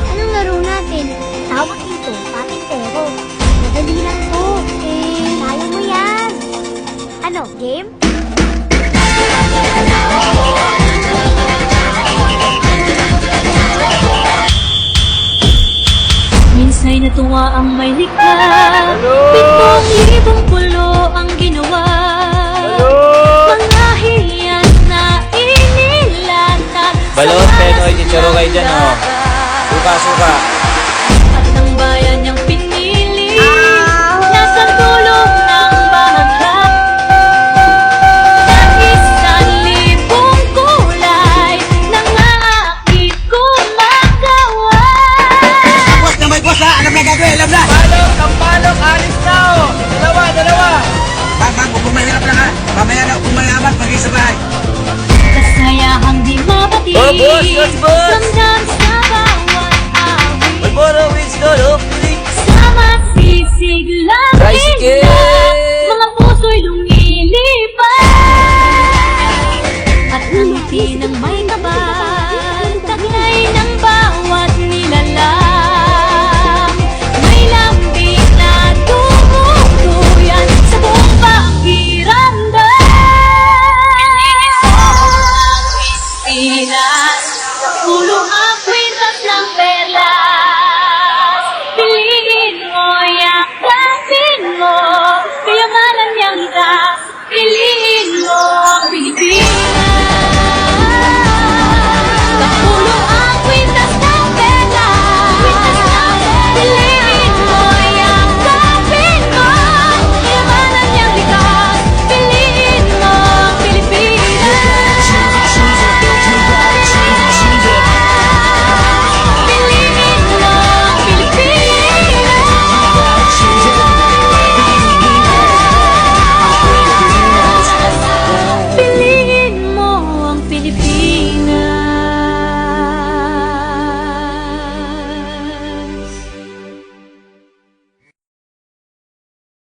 Anong laro natin? Tawag dito, patintero. Madali lang to. Kaya mo yan. Ano, game? Minsa'y natuwa ang may likha. 7,000 pulo ang ginawa. Mga hiyan na inilatag. Balot, Penoy, Chicharo kayo dyan, oh. Suka, suka.